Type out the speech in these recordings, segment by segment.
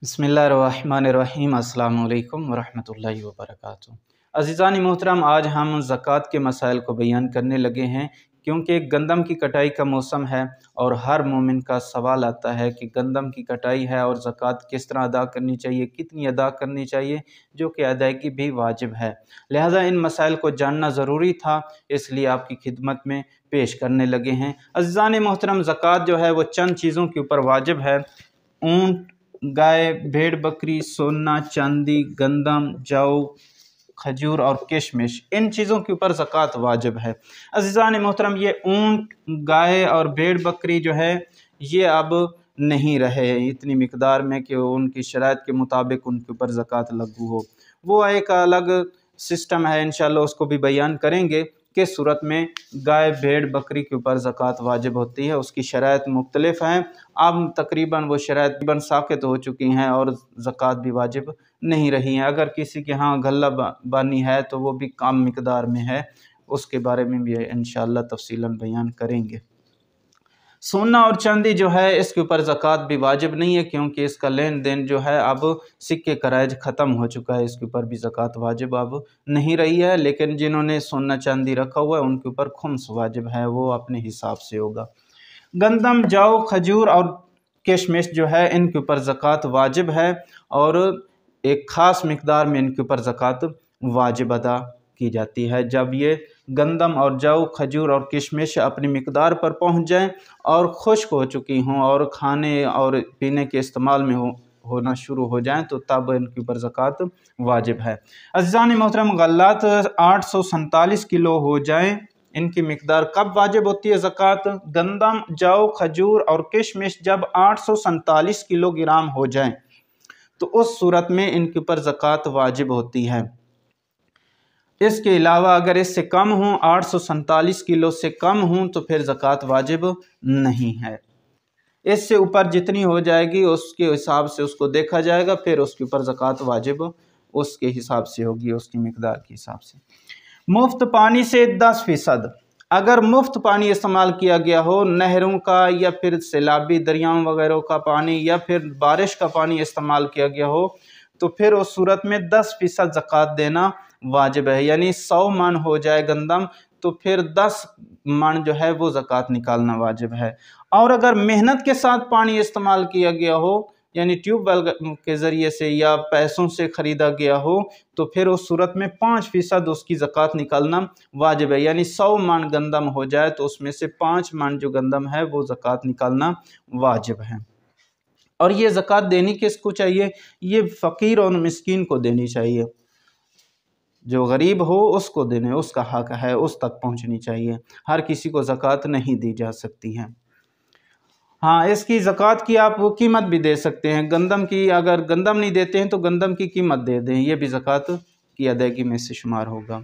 बिस्मिल्लाहिर्रहमानिर्रहीम। अस्सलामु अलैकुम वरहमतुल्लाहि वबरकातुहू। अज़ीज़ानी मोहतरम, आज हम ज़कात के मसाइल को बयान करने लगे हैं, क्योंकि गंदम की कटाई का मौसम है और हर मोमिन का सवाल आता है कि गंदम की कटाई है और ज़कात किस तरह अदा करनी चाहिए, कितनी अदा करनी चाहिए, जो कि अदायगी भी वाजिब है। लिहाजा इन मसाइल को जानना ज़रूरी था, इसलिए आपकी खिदमत में पेश करने लगे हैं। अज़ीज़ानी मोहतरम, ज़कात जो है वो चंद चीज़ों के ऊपर वाजिब है। ऊँट, गाय, भेड़ बकरी, सोना चांदी, गंदम, जौ, खजूर और किशमिश, इन चीज़ों के ऊपर ज़कात वाजिब है। अज़ीज़ान मोहतरम, ये ऊँट, गाय और भेड़ बकरी जो है ये अब नहीं रहे इतनी मिकदार में कि उनकी शराइत के मुताबिक उनके ऊपर ज़कात लागू हो। वो एक अलग सिस्टम है, इंशाअल्लाह उसको भी बयान करेंगे किस सूरत में गाय भेड़ बकरी के ऊपर ज़कात वाजिब होती है। उसकी शराइत मुख्तलिफ हैं, अब तकरीबन वो शराइत साक़ित हो चुकी हैं और ज़कात भी वाजिब नहीं रही हैं। अगर किसी के यहाँ गल्ला बानी है तो वो भी कम मिकदार में है, उसके बारे में भी इंशाअल्लाह तफसीलन बयान करेंगे। सोना और चांदी जो है इसके ऊपर ज़कात भी वाजिब नहीं है, क्योंकि इसका लेन देन जो है अब सिक्के का राइज ख़त्म हो चुका है, इसके ऊपर भी ज़कात वाजिब अब नहीं रही है। लेकिन जिन्होंने सोना चांदी रखा हुआ है उनके ऊपर खुम्स वाजिब है, वो अपने हिसाब से होगा। गंदम, जौ, खजूर और किशमिश जो है इनके ऊपर ज़कात वाजिब है और एक ख़ास मिकदार में इनके ऊपर ज़कात वाजिब अदा की जाती है। जब ये गंदम और जौ, खजूर और किशमिश अपनी मिकदार पर पहुंच जाएं और खुश्क हो चुकी हों और खाने और पीने के इस्तेमाल में होना शुरू हो जाएं, तो तब इनके ऊपर ज़कात वाजिब है। अज़ीज़ान मोहतरम, गल्लात 847 किलो हो जाएं, इनकी मिकदार कब वाजिब होती है ज़कात? गंदम, जौ, खजूर और किशमिश जब 847 किलोग्राम हो जाएं तो उस सूरत में इनके ऊपर ज़कात वाजिब होती है। इसके अलावा अगर इससे कम हों, 847 किलो से कम हों, तो फिर ज़कात वाजिब नहीं है। इससे ऊपर जितनी हो जाएगी उसके हिसाब से उसको देखा जाएगा, फिर उसके ऊपर ज़कात वाजिब उसके हिसाब से होगी, उसकी मिकदार के हिसाब से। मुफ्त पानी से 10%, अगर मुफ्त पानी इस्तेमाल किया गया हो, नहरों का या फिर सैलाबी दरियाओं वगैरह का पानी या फिर बारिश का पानी इस्तेमाल किया गया हो, तो फिर उस सूरत में 10% ज़कात देना वाजिब है। यानी 100 मन हो जाए गंदम तो फिर 10 मन जो है वो ज़कात निकालना वाजिब है। और अगर मेहनत के साथ पानी इस्तेमाल किया गया हो, यानी ट्यूबवेल के ज़रिए से या पैसों से ख़रीदा गया हो, तो फिर उस सूरत में 5% उसकी ज़कात निकालना वाजिब है। यानी 100 मन गंदम हो जाए तो उसमें से 5 मन जो गंदम है वो ज़कात निकालना वाजिब है। और ये ज़कात देनी किसको चाहिए? ये फ़कीर और मिस्कीन को देनी चाहिए। जो गरीब हो उसको देने, उसका हक है, उस तक पहुंचनी चाहिए। हर किसी को ज़कात नहीं दी जा सकती है। हाँ, इसकी ज़कात की आप कीमत भी दे सकते हैं। गंदम की, अगर गंदम नहीं देते हैं तो गंदम की कीमत दे दें, ये भी ज़कात की अदायगी में से शुमार होगा।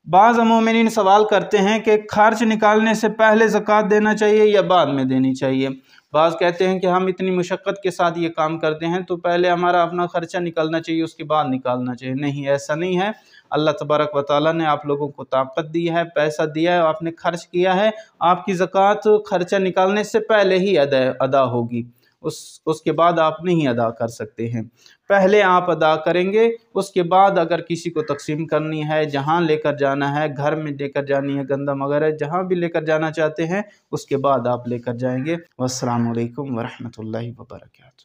बाज़ मोमिनीन सवाल करते हैं कि खर्च निकालने से पहले ज़कात देना चाहिए या बाद में देनी चाहिए। बाज़ कहते हैं कि हम इतनी मुशक्क़त के साथ ये काम करते हैं तो पहले हमारा अपना ख़र्चा निकालना चाहिए, उसके बाद निकालना चाहिए। नहीं, ऐसा नहीं है। अल्लाह तबारक व तआला ने आप लोगों को ताकत दी है, पैसा दिया है, आपने खर्च किया है, आपकी ज़कात खर्चा निकालने से पहले ही अदा होगी, उसके बाद आप नहीं अदा कर सकते हैं। पहले आप अदा करेंगे, उसके बाद अगर किसी को तकसीम करनी है, जहाँ लेकर जाना है, घर में लेकर जानी है गंदम वगैरह, जहाँ भी लेकर जाना चाहते हैं उसके बाद आप लेकर जाएंगे। वस्सलामु अलैकुम वरहमतुल्लाहि वबरकातुहू।